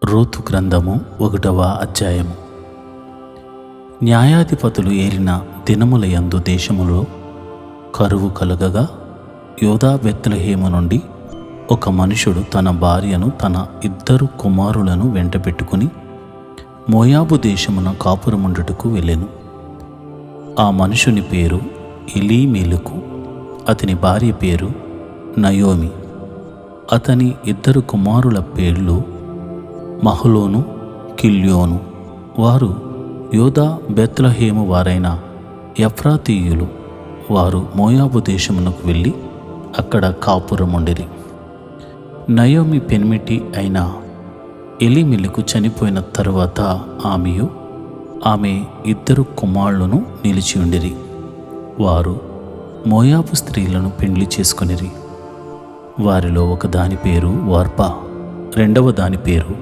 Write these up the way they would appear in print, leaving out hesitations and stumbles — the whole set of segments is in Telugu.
రూతు గ్రంథము 1వ అధ్యాయము. న్యాయాధిపతులు ఏలిన దినముల యందు దేశములో కరువు కలుగగా యూదా బెత్లెహేము నుండి ఒక మనుషుడు తన భార్యను తన 2 కుమారులను వెంటబెట్టుకుని మోయాబు దేశమున కాపురముండుటకు వెళ్ళెను. ఆ మనుషుని పేరు ఎలీమెలెకు, అతని భార్య పేరు నయోమి. అతని 2 కుమారుల పేర్లు మహలోను, కిల్యోను. వారు యూదా బెత్లెహేము వారైన ఎఫ్రాతీయులు. వారు మోయాబు దేశమునకు వెళ్ళి అక్కడ కాపురముండిరి. నయోమి పెనిమిటి అయిన ఎలీమెలెకు చనిపోయిన తరువాత ఆమె 2 కుమారులను నిలిచియుండిరి. వారు మోయాబు స్త్రీలను పెండ్లి చేసుకొనిరి. వారిలో ఒక దాని పేరు ఓర్పా, రెండవ దాని పేరు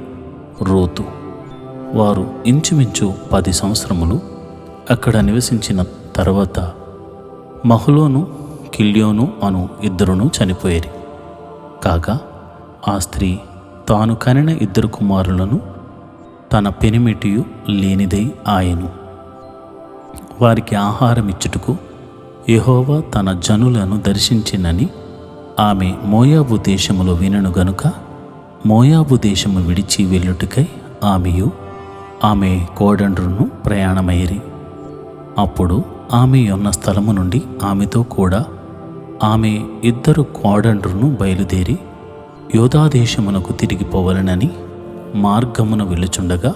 రూతు. వారు ఇంచుమించు 10 సంవత్సరములు అక్కడ నివసించిన తర్వాత మహలోను, కిల్యోను అను 2 చనిపోయేరి. కాగా ఆ స్త్రీ తాను కనిన 2 కుమారులను తన పెనిమిటియు లేనిదై ఆయను. వారికి ఆహారం ఇచ్చుటకు యెహోవా తన జనులను దర్శించినని ఆమె మోయాబు దేశములో వినెను గనుక మోయాబు దేశము విడిచి వెళ్ళుటకై ఆమెయు ఆమె కోడండ్రును ప్రయాణమైరి. అప్పుడు ఆమె ఉన్న స్థలము నుండి ఆమెతో కూడా ఆమె 2 కోడండ్రును బయలుదేరి యూదాదేశమునకు తిరిగిపోవలనని మార్గమున వెళ్ళుచుండగా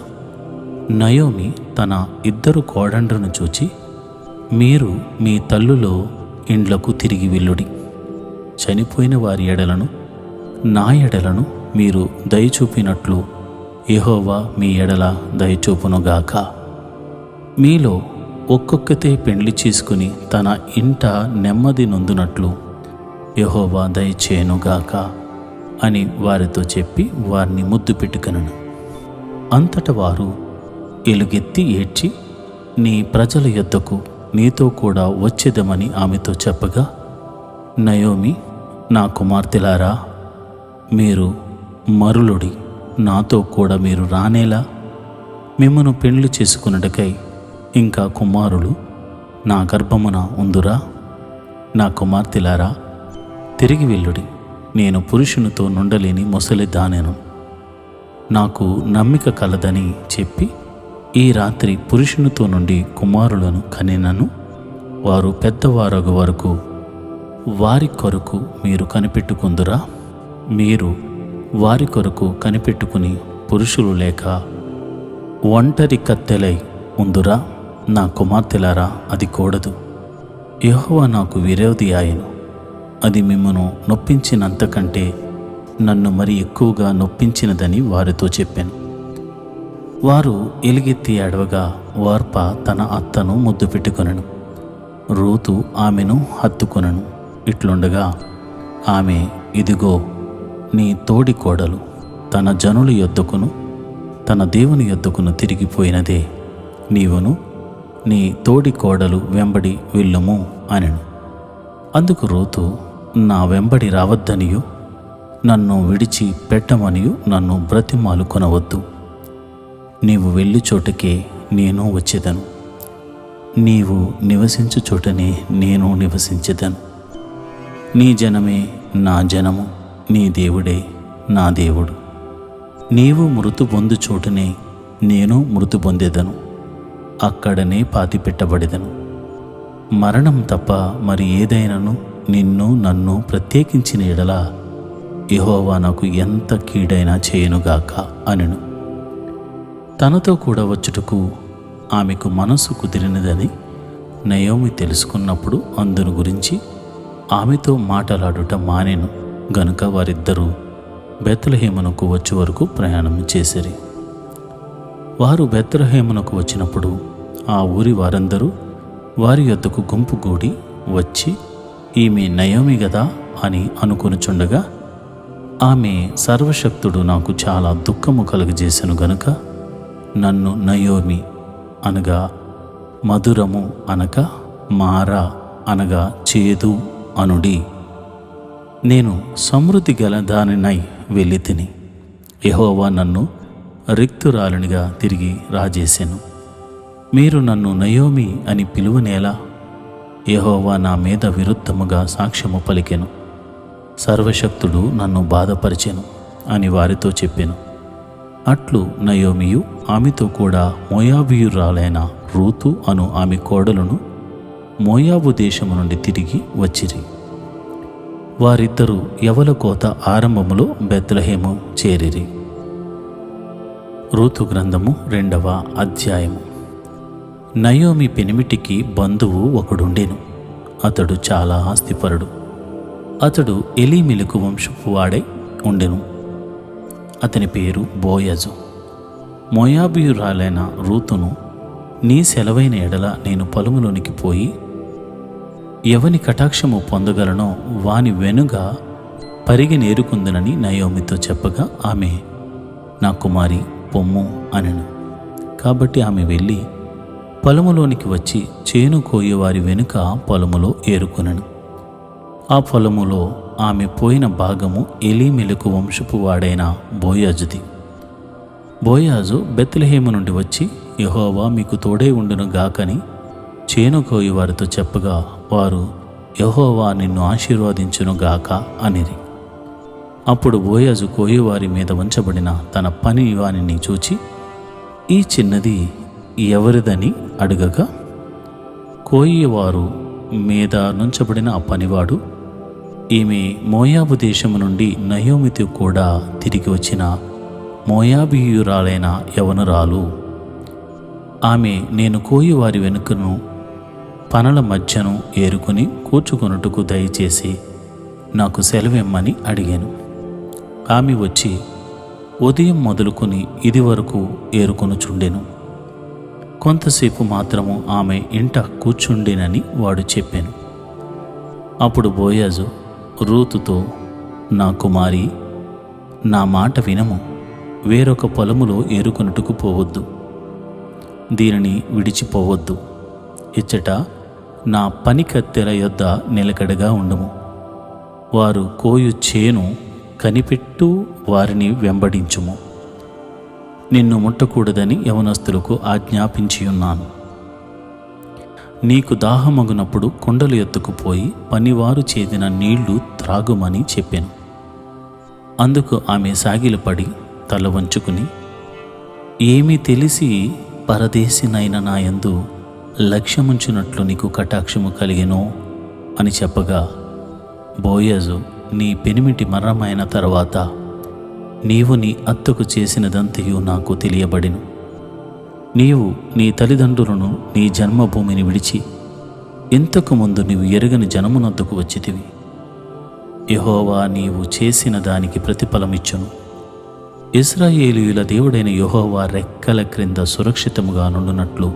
నయోమి తన 2 కోడండ్రును చూచి, మీరు మీ తల్లులో ఇండ్లకు తిరిగి వెళ్ళుడి. చనిపోయిన వారి ఎడలను నా ఎడలను మీరు దయచూపినట్లు యెహోవా మీ ఎడల దయచూపునుగాక. మీలో ఒక్కొక్కతే పెండ్లి చేసుకుని తన ఇంట నెమ్మది నొందునట్లు యెహోవా దయచేయునుగాక అని వారితో చెప్పి వారిని ముద్దు పెట్టుకొనెను. అంతట వారు ఎలుగెత్తి ఏడ్చి, నీ ప్రజల యొద్దకు నీతో కూడా వచ్చేదమని ఆమెతో చెప్పగా, నయోమి, నా కుమార్తెలారా, మీరు మరులుడి, నాతో కూడా మీరు రానేలా మిమ్మను పెండ్లి చేసుకున్నటకై ఇంకా కుమారులు నా గర్భమున ఉందురా. నా కుమార్తెలారా, తిరిగి వెళ్ళుడి. నేను పురుషునితో నుండలేని ముసలి దానెను. నాకు నమ్మిక కలదని చెప్పి ఈ రాత్రి పురుషునితో నుండి కుమారులను కనినను. వారు పెద్దవారగు వరకు వారి కొరకు మీరు కనిపెట్టుకుందురా. మీరు వారి కొరకు కనిపెట్టుకుని పురుషులు లేక ఒంటరి కత్తెలై ఉందురా. నా కుమార్తెలారా, అది కూడదు. యెహోవా నాకు విరోధి ఆయను. అది మిమ్మను నొప్పించినంతకంటే నన్ను మరి ఎక్కువగా నొప్పించినదని వారితో చెప్పాను. వారు ఎలుగెత్తి ఏడవగా ఓర్పా తన అత్తను ముద్దు పెట్టుకొనెను. రూతు ఆమెను హత్తుకొనెను. ఇట్లుండగా ఆమె, ఇదిగో నీ తోడి కోడలు తన జనుల యొద్దకును తన దేవుని యొద్దకును తిరిగిపోయినదే. నీవును నీ తోడి కోడలు వెంబడి వెళ్ళుము అనెను. అందుకు రూతు, నా వెంబడి రావద్దనియు నన్ను విడిచి పెట్టమనియు నన్ను బ్రతిమాలు కొనవద్దు. నీవు వెళ్ళు చోటకే నేను వచ్చేదను. నీవు నివసించు చోటనే నేను నివసించెదను. నీ జనమే నా జనము, నీ దేవుడే నా దేవుడు. నీవు మృతు పొందు చోటునే నేను మృతు పొందేదను. అక్కడనే పాతిపెట్టబడెదను. మరణం తప్ప మరి ఏదైనాను నిన్ను నన్ను ప్రత్యేకించిన ఎడల యెహోవా నాకు ఎంత కీడైనా చేయనుగాక అనెను. తనతో కూడా వచ్చుటకు ఆమెకు మనసు కుదిరినదని నయోమి తెలుసుకున్నప్పుడు అందును గురించి ఆమెతో మాటలాడుట మానెను గనుక వారిద్దరూ బెత్లెహేమునకు వచ్చే వరకు ప్రయాణం చేసిరి. వారు బెత్లెహేమునకు వచ్చినప్పుడు ఆ ఊరి వారందరూ వారి యొద్దకు గుంపు గూడి వచ్చి, ఈమె నయోమి గదా అని అనుకొనుచుండగా, ఆమె సర్వశక్తుడు నాకు చాలా దుఃఖము కలుగజేసెను గనుక నన్ను నయోమి అనగా మధురము అనక మారా అనగా చేదు అనుడి. నేను సమృద్ధి గల దానినై వెళ్ళి తిని యెహోవా నన్ను రిక్తురాలునిగా తిరిగి రాజేసెను. మీరు నన్ను నయోమి అని పిలువనేలా? యెహోవా నా మీద విరుద్ధముగా సాక్ష్యము పలికెను. సర్వశక్తుడు నన్ను బాధపరిచెను అని వారితో చెప్పెను. అట్లు నయోమియు ఆమెతో కూడా మోయాబీయురాలైన రూతు అను ఆమె కోడలను మోయాబు దేశము నుండి తిరిగి వచ్చిరి. వారిద్దరూ యవల కోత ఆరంభములో బెత్లెహేము చేరిరి. రూతు గ్రంథము 2వ అధ్యాయము. నయోమి పెనిమిటికి బంధువు ఒకడుండెను. అతడు చాలా ఆస్తిపరుడు. అతడు ఎలీమెలెకు వంశపు వాడై ఉండెను. అతని పేరు బోయజు. మోయాబీయురాలైన రూతును, నీ సెలవైన ఎడల నేను పొలములోనికి పోయి ఎవని కటాక్షము పొందగలనో వాని వెనుక పరిగి నేరుకుందునని నయోమితో చెప్పగా ఆమె, నా కుమారి పొమ్ము అనెను. కాబట్టి ఆమె వెళ్ళి పొలములోనికి వచ్చి చేను కోయేవారి వెనుక పొలములో ఏరుకొనెను. ఆ పొలములో ఆమె పోయిన భాగము ఎలీమెలెకు వంశపు వాడైన బోయాజుది. బోయాజు బెత్లెహేము నుండి వచ్చి, యెహోవా మీకు తోడై ఉండును గాకని చేను కోయేవారితో చెప్పగా వారు, యెహోవా నిన్ను ఆశీర్వదించును గాక అనిరి. అప్పుడు బోయాజు కోయేవారి మీద ఉంచబడిన తన పని వానిని చూచి, ఈ చిన్నది ఎవరిదని అడుగగా, కోయేవారు మీద నుంచబడిన ఆ పనివాడు, ఈమె మోయాబు దేశము నుండి నయోమితో కూడా తిరిగి వచ్చిన మోయాబీయురాలైన యవనురాలు. ఆమె నేను కోయేవారి వెనుకను పనల మధ్యను ఏరుకుని కూర్చుకొనుటకు దయచేసి నాకు సెలవిమ్మని అడిగాను. ఆమె వచ్చి ఉదయం మొదలుకొని ఇది వరకు ఏరుకొనుచుండెను. కొంతసేపు మాత్రము ఆమె ఇంట కూర్చుండెనని వాడు చెప్పాను. అప్పుడు బోయాజు రూతుతో, నా కుమారి, నా మాట వినము. వేరొక పొలములో ఏరుకొనుటకు పోవద్దు. దీనిని విడిచిపోవద్దు. ఇచ్చట నా పని కత్తెల యొద్ద నిలకడగా ఉండుము. వారు కోయు చేను కనిపెట్టు వారిని వెంబడించుము. నిన్ను ముట్టకూడదని యవనస్తులకు ఆజ్ఞాపించియున్నాను. నీకు దాహమగునప్పుడు కుండలు ఎత్తుకుపోయి పనివారు చేదిన నీళ్లు త్రాగుమని చెప్పాను. అందుకు ఆమె సాగిలపడి తల వంచుకుని, ఏమీ తెలిసి పరదేశినైన నా యందు లక్ష్యముంచునట్లు నీకు కటాక్షము కలిగెనో అని చెప్పగా, బోయజు, నీ పెనిమిటి మరణమైన తర్వాత నీవు నీ అత్తకు చేసినదంతయు నాకు తెలియబడెను. నీవు నీ తల్లిదండ్రులను, నీ జన్మభూమిని విడిచి ఇంతకు ముందు నీవు ఎరగని జనమునొద్దకు వచ్చితివి. యెహోవా నీవు చేసిన దానికి ప్రతిఫలమిచ్చును. ఇశ్రాయేలీయుల దేవుడైన యెహోవా రెక్కల క్రింద సురక్షితముగా నుండునట్లు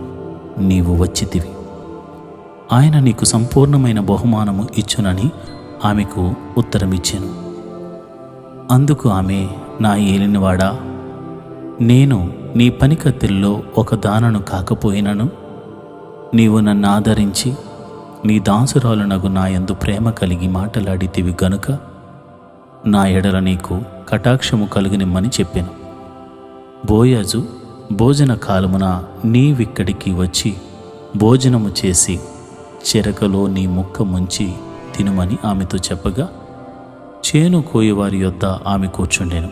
నీవు వచ్చితివి. ఆయన నీకు సంపూర్ణమైన బహుమానము ఇచ్చునని ఆమెకు ఉత్తరమిచ్చెను. అందుకు ఆమె, నా ఏలినవాడా, నేను నీ పనికత్తెల్లో ఒక దానను కాకపోయినను నీవు నన్ను ఆదరించి నీ దాసురాలునగు నా యందు ప్రేమ కలిగి మాటలాడితివి గనుక నా ఎడల నీకు కటాక్షము కలుగనిమ్మని చెప్పాను. బోయజు భోజన కాలమున నీవిక్కడికి వచ్చి భోజనము చేసి చెరకలో నీ ముక్క ముంచి తినుమని ఆమెతో చెప్పగా, చేను కోయేవారి యొద్ద ఆమె కూర్చుండెను.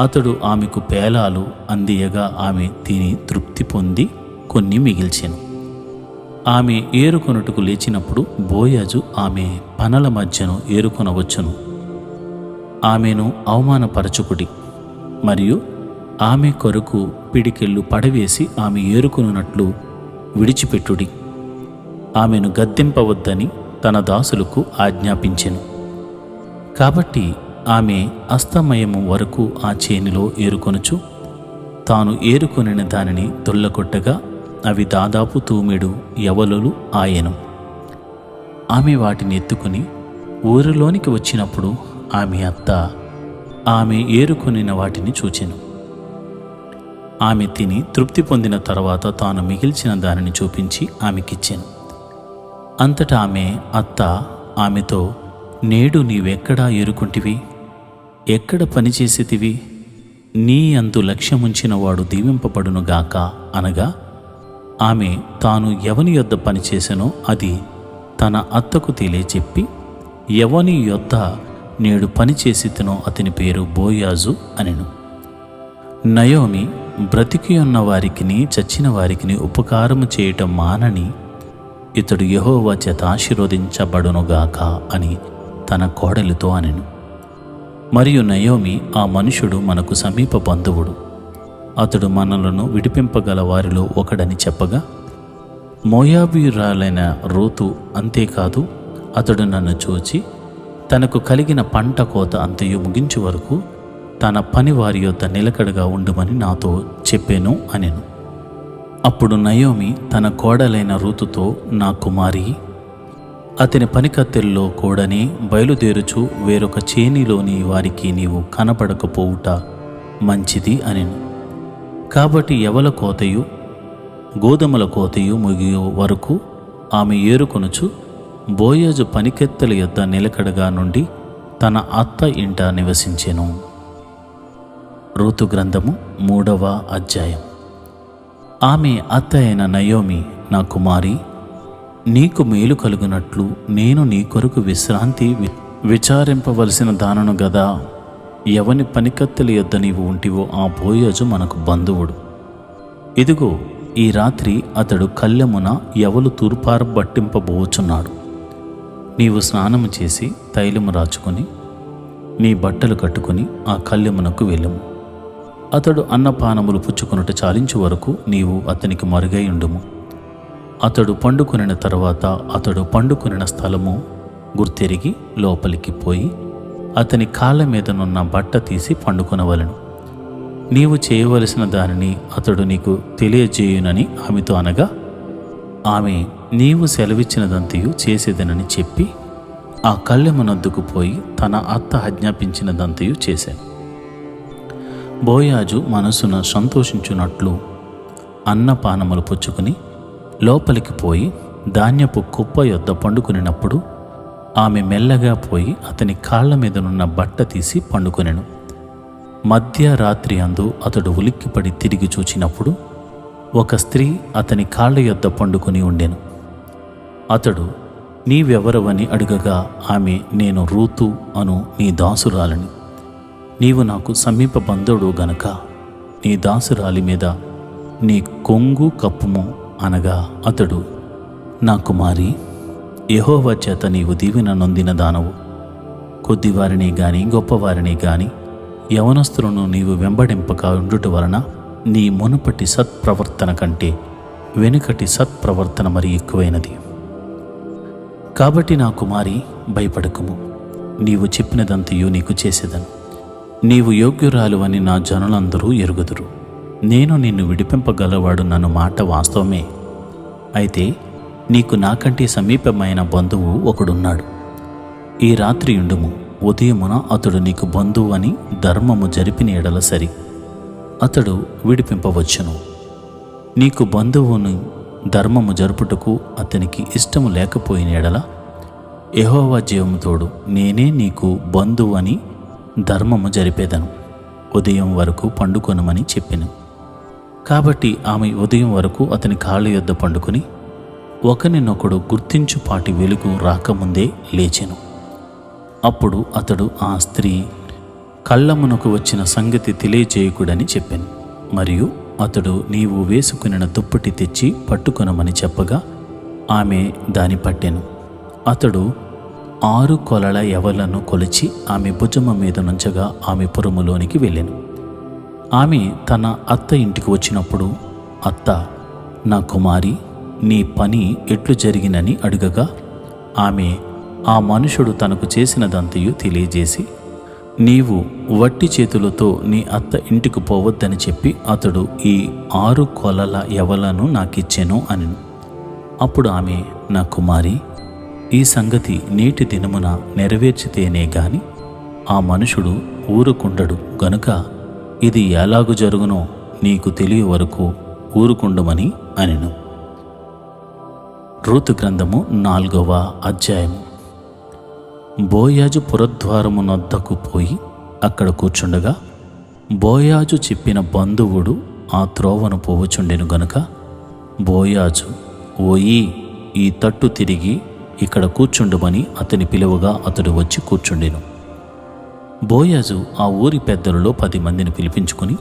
అతడు ఆమెకు పేలాలు అందియగా ఆమె తిని తృప్తి పొంది కొన్ని మిగిల్చెను. ఆమె ఏరుకొనుటకు లేచినప్పుడు బోయజు ఆమె పనల మధ్యను ఏరుకొనవచ్చును. ఆమెను అవమానపరచుకుడి, మరియు ఆమె కొరకు పిడికెళ్ళు పడవేసి ఆమె ఏరుకొనున్నట్లు విడిచిపెట్టుడి. ఆమెను గద్దింపవద్దని తన దాసులకు ఆజ్ఞాపించెను. కాబట్టి ఆమె అస్తమయము వరకు ఆ చేనిలో ఏరుకొనుచు తాను ఏరుకొనిన దానిని దొల్లకొట్టగా అవి దాదాపు 2 యవలులు ఆయెను. ఆమె వాటిని ఎత్తుకుని ఊరిలోనికి వచ్చినప్పుడు ఆమె అత్త ఆమె ఏరుకొనిన వాటిని చూచెను. ఆమె తిని తృప్తి పొందిన తర్వాత తాను మిగిల్చిన దానిని చూపించి ఆమెకిచ్చెను. అంతటా ఆమె అత్త ఆమెతో, నేడు నీవెక్కడా ఏరుకుంటివి? ఎక్కడ పనిచేసేతివి? నీ యందు లక్ష్యముంచిన వాడు దీవింపబడునుగాక అనగా ఆమె తాను ఎవని యొద్ద పనిచేసెనో అది తన అత్తకు తెలియచెప్పి, ఎవని యొద్ద నేడు పనిచేసితనో అతని పేరు బోయాజు అనెను. నయోమి బ్రతికి ఉన్న వారికిని చచ్చిన వారికిని ఉపకారము చేయటం మానని ఇతడు యెహోవా చేత ఆశీర్వదించబడునుగాక అని తన కోడలితో అనెను. మరియు నయోమి, ఆ మనుషుడు మనకు సమీప బంధువుడు, అతడు మనలను విడిపింపగల వారిలో ఒకడని చెప్పగా, మోయాబీయురాలైన రూతు అంతేకాదు, అతడు నన్ను చూచి తనకు కలిగిన పంట కోత అంతయు ముగించు వరకు తన పని వారి యొద్ద నిలకడగా ఉండుమని నాతో చెప్పెను అనెను. అప్పుడు నయోమి తన కోడలైన రూతుతో, నా కుమారి, అతని పనికత్తెల్లో కూడనే బయలుదేరుచు వేరొక చేనిలోని వారికి నీవు కనపడకపోవుట మంచిది అనెను. కాబట్టి యవల కోతయు గోధుమల కోతయు ముగియు వరకు ఆమె ఏరుకొనుచు బోయాజు పనికెత్తెల యొద్ద నిలకడగా నుండి తన అత్త ఇంట నివసించెను. రూతు గ్రంథము 3వ అధ్యాయం. ఆమె అత్త అయిన నయోమి, నా కుమారి, నీకు మేలు కలుగునట్లు నేను నీ కొరకు విశ్రాంతి విచారింపవలసిన దానను గదా. ఎవని పనికత్తెల యొద్ద నీవు ఉంటివో ఆ బోయాజు మనకు బంధువుడు. ఇదిగో, ఈ రాత్రి అతడు కళ్ళెమున ఎవలు తూర్పారబట్టింపబోచున్నాడు. నీవు స్నానము చేసి తైలము రాచుకొని నీ బట్టలు కట్టుకుని ఆ కళ్ళెమునకు వెళ్ళుము. అతడు అన్నపానములు పుచ్చుకొనుట చాలించు వరకు నీవు అతనికి మరుగై ఉండుము. అతడు పండుకొనిన తర్వాత అతడు పండుకొనిన స్థలము గుర్తెరిగి లోపలికి పోయి అతని కాళ్ళ మీదనున్న బట్ట తీసి పండుకొనవలెను. నీవు చేయవలసిన దానిని అతడు నీకు తెలియజేయునని ఆమెతో అనగా, ఆమె నీవు సెలవిచ్చినదంతయు చేసేదనని చెప్పి ఆ కళ్ళెమునొద్దకు పోయి తన అత్త ఆజ్ఞాపించినదంతయు చేశాను. బోయాజు మనసున సంతోషించున్నట్లు అన్నపానములు పుచ్చుకుని లోపలికి పోయి ధాన్యపు కుప్ప యొద్ద పండుకొనినప్పుడు ఆమె మెల్లగా పోయి అతని కాళ్ల మీదనున్న బట్ట తీసి పండుకొనెను. మధ్యరాత్రి అందు అతడు ఉలిక్కిపడి తిరిగి చూచినప్పుడు ఒక స్త్రీ అతని కాళ్ల యొద్ద పండుకొని ఉండెను. అతడు, నీవెవరవని అడుగగా ఆమె, నేను రూతు అను నీ దాసురాలని. నీవు నాకు సమీప బంధువుడు గనక నీ దాసురాలి మీద నీ కొంగు కప్పుము అనగా, అతడు, నా కుమారి, యెహోవా చేత నీవు దీవెన నొందిన దానవు. కొద్దివారిని గాని గొప్పవారిని గాని యవనస్తులను నీవు వెంబడింపక ఉండుట వలన నీ మునుపటి సత్ప్రవర్తన కంటే వెనుకటి సత్ప్రవర్తన మరి ఎక్కువైనది. కాబట్టి నా కుమారి, భయపడకుము. నీవు చెప్పినదంతయు నీకు చేసేదను. నీవు యోగ్యురాలు అని నా జనులందరూ ఎరుగుదురు. నేను నిన్ను విడిపింపగలవాడు నన్ను మాట వాస్తవమే. అయితే నీకు నాకంటే సమీపమైన బంధువు ఒకడున్నాడు. ఈ రాత్రి ఉండుము. ఉదయమున అతడు నీకు బంధువు అని ధర్మము జరిపిన ఎడల సరి, అతడు విడిపింపవచ్చును. నీకు బంధువును ధర్మము జరుపుటకు అతనికి ఇష్టము లేకపోయిన ఎడల యెహోవా జీవము తోడు నేనే నీకు బంధువు అని ధర్మము జరిపేదను. ఉదయం వరకు పండుకొనమని చెప్పెను. కాబట్టి ఆమె ఉదయం వరకు అతని కాళ్ళ యొద్ద పండుకొని ఒకరినొకడు గుర్తించుపాటి వెలుగు రాకముందే లేచెను. అప్పుడు అతడు ఆ స్త్రీ కళ్ళమునకు వచ్చిన సంగతి తెలియజేయకుడని చెప్పాను. మరియు అతడు, నీవు వేసుకునిన దుప్పటి తెచ్చి పట్టుకొనమని చెప్పగా ఆమె దాని పట్టెను. అతడు 6 కొలల యవలను కొలిచి ఆమె భుజము మీద నుంచగా ఆమె పురములోనికి వెళ్ళెను. ఆమె తన అత్త ఇంటికి వచ్చినప్పుడు అత్త, నా కుమారి, నీ పని ఎట్లు జరిగినని అడుగగా ఆమె ఆ మనుషుడు తనకు చేసినదంతయు తెలియజేసి, నీవు వట్టి చేతులతో నీ అత్త ఇంటికి పోవద్దని చెప్పి అతడు ఈ 6 కొలల యవలను నాకిచ్చెను అనెను. అప్పుడు ఆమె, నా కుమారి, ఈ సంగతి నేటి దినమున నెరవేర్చితేనే గాని ఆ మనుషుడు ఊరుకుండడు గనుక ఇది ఎలాగు జరుగునో నీకు తెలియ వరకు ఊరుకుండమని అనెను. రూతు గ్రంథము 4వ అధ్యాయము. బోయాజు పురద్వారమునొద్దకు పోయి అక్కడ కూర్చుండగా బోయాజు చెప్పిన బంధువుడు ఆ త్రోవను పోవుచుండెను గనుక బోయాజు, ఓయి, ఈ తట్టు తిరిగి ఇక్కడ కూర్చుండుమని అతని పిలువగా అతడు వచ్చి కూర్చుండెను. బోయాజు ఆ ఊరి పెద్దలలో 10 మందిని పిలిపించుకుని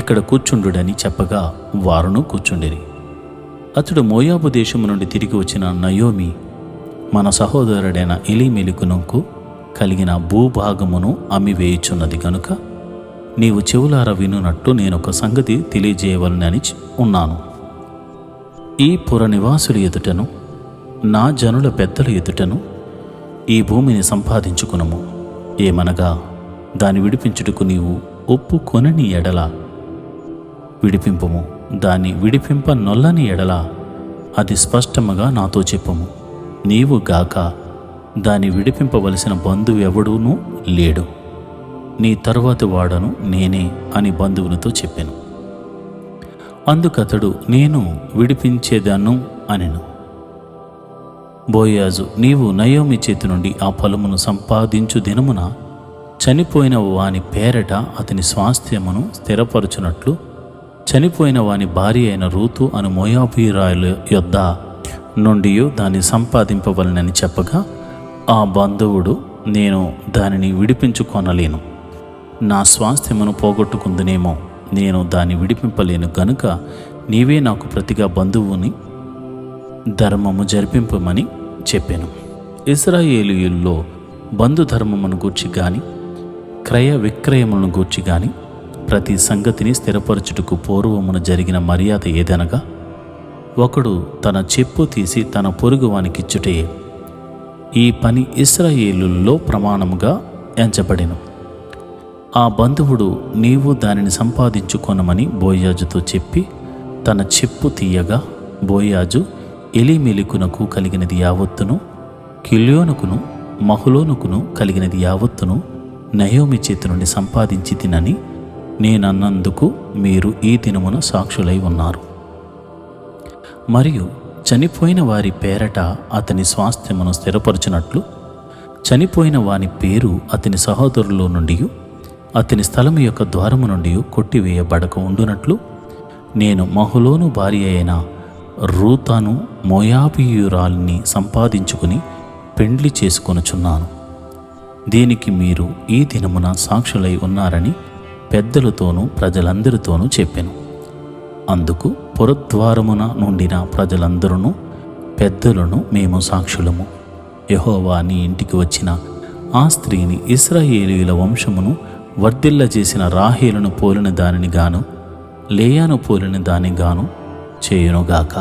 ఇక్కడ కూర్చుండుడని చెప్పగా వారును కూర్చుండిరి. అతడు మోయాబు దేశము నుండి తిరిగి వచ్చిన నయోమి మన సహోదరుడైన ఎలీమెలెకునకు కలిగిన భూభాగమును అమ్మివేయుచున్నది గనుక నీవు చెవులార వినున్నట్టు నేనొక సంగతి తెలియజేయవలనని ఉన్నాను. ఈ పుర నివాసుల ఎదుటను నా జనుల పెద్దల ఎదుటను ఈ భూమిని సంపాదించుకునము. ఏమనగా దాని విడిపించుటకు నీవు ఒప్పుకొనని ఎడల విడిపింపుము, దాన్ని విడిపింప నొల్లని ఎడల అది స్పష్టముగా నాతో చెప్పుము. నీవు గాక దాన్ని విడిపింపవలసిన బంధువు ఎవడూనూ లేడు, నీ తరువాతి వాడను నేనే అని బంధువులతో చెప్పాను. అందుకతడు, నేను విడిపించేదాను అనెను. బోయాజు, నీవు నయోమి చేతి నుండి ఆ పొలమును సంపాదించు దినమున చనిపోయిన వాని పేరట అతని స్వాస్థ్యమును స్థిరపరచునట్లు చనిపోయిన వాని భార్య అయిన రూతు అను మోయాబీయురాయల యొద్ద నుండి దాన్ని సంపాదింపవలనని చెప్పగా ఆ బంధువుడు, నేను దానిని విడిపించుకొనలేను, నా స్వాస్థ్యమును పోగొట్టుకుందునేమో, నేను దాన్ని విడిపింపలేను గనుక నీవే నాకు ప్రతిగా బంధువుని ధర్మము జరిపింపమని చెప్పాను. ఇశ్రాయేలీయుల్లో బంధుధర్మమును గూర్చి గాని క్రయ విక్రయములను గూర్చి గాని ప్రతి సంగతిని స్థిరపరచుటకు పూర్వమున జరిగిన మర్యాద ఏదనగా ఒకడు తన చెప్పు తీసి తన పొరుగు వానికిచ్చుటే. ఈ పని ఇశ్రాయేలుల్లో ప్రమాణముగా ఎంచబడెను. ఆ బంధువుడు, నీవు దానిని సంపాదించుకొనమని బోయాజుతో చెప్పి తన చెప్పు తీయగా బోయాజు ఎలీమెలెకునకు కలిగినది యావత్తును, కిల్యోనుకును మహులోనుకును కలిగినది యావత్తును నయోమి చేతి నుండి సంపాదించి తినని నేనన్నందుకు మీరు ఈ దినమున సాక్షులై ఉన్నారు. మరియు చనిపోయిన వారి పేరట అతని స్వాస్థ్యమును స్థిరపరచునట్లు చనిపోయిన వాని పేరు అతని సహోదరులో నుండి అతని స్థలము యొక్క ద్వారము నుండి కొట్టివేయబడక ఉండునట్లు నేను మహులోను భార్య అయిన రూతాను మోయాబీయురాలిని సంపాదించుకుని పెండ్లి చేసుకొనుచున్నాను. దీనికి మీరు ఈ దినమున సాక్షులై ఉన్నారని పెద్దలతోనూ ప్రజలందరితోనూ చెప్పెను. అందుకు పురద్వారమున నుండిన ప్రజలందరూ పెద్దలను మేము సాక్షులము. యెహోవా నీ ఇంటికి వచ్చిన ఆ స్త్రీని ఇశ్రాయేలీయుల వంశమును వర్ధిల్లజేసిన రాహేలును పోలిన దానిని గాను లేయాను పోలిన దాని గాను చేయునుగాక.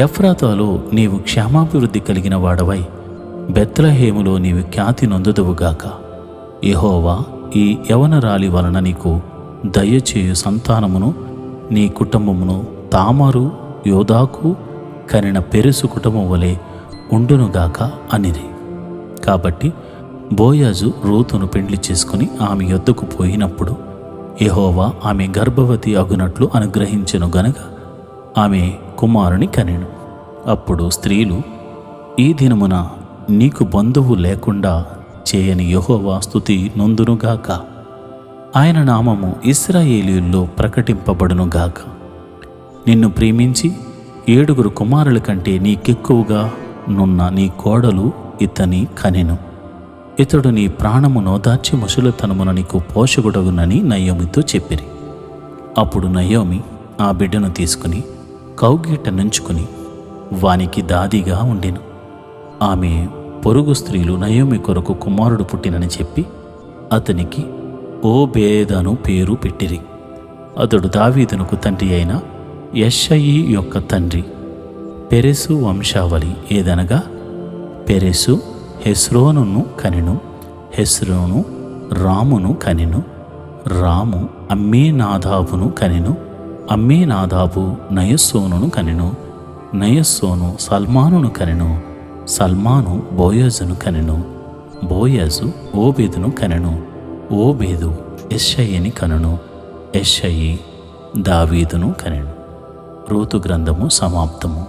ఎఫ్రాతాలో నీవు క్షేమాభివృద్ధి కలిగిన వాడవై బెత్లెహేములో నీవు ఖ్యాతి నొందుదువుగాక. యెహోవా ఈ యవనరాలి వలన నీకు దయచేయు సంతానమును నీ కుటుంబమును తామారు యోదాకు కనిన పెరుసు కుటుంబం వలె ఉండునుగాక అనిరి. కాబట్టి బోయాజు రూతును పెండ్లి చేసుకుని ఆమె యొద్దకు పోయినప్పుడు యెహోవా ఆమె గర్భవతి అగునట్లు అనుగ్రహించెను గనక ఆమె కుమారుని కనెను. అప్పుడు స్త్రీలు, ఈ దినమున నీకు బంధువు లేకుండా చేయని యెహోవా స్తుతి నొందునుగాక, ఆయన నామము ఇశ్రాయేలీయుల్లో ప్రకటింపబడునుగాక. నిన్ను ప్రేమించి 7 కుమారుల కంటే నీకెక్కువగా నున్న నీ కోడలు ఇతని కనెను. ఇతడు నీ ప్రాణము నోదార్చి ముసలితనమున నీకు పోషకుడగునని నయోమితో చెప్పిరి. అప్పుడు నయోమి ఆ బిడ్డను తీసుకుని కౌగిట నుంచుకుని వానికి దాదిగా ఉండెను. ఆమె పొరుగు స్త్రీలు నయోమి కొరకు కుమారుడు పుట్టినని చెప్పి అతనికి ఓబేదను పేరు పెట్టిరి. అతడు దావీదునకు తండ్రి అయిన యెషయి యొక్క తండ్రి. పెరెసు వంశావళి ఏదనగా పెరెసు హెస్రోనును కనెను, హెస్రోను రామును కనెను, రాము అమ్మీనాదాబును కనెను, అమ్మీనాదాబు నయస్సోనును కనెను, నయస్సోను సల్మానును కనెను, సల్మాను బోయజును కనెను, బోయజు ఓబేదును కనెను, ఓబేదు యెషయిని కనెను, యెషయి దావీదును కనెను. రూతు గ్రంథము సమాప్తము.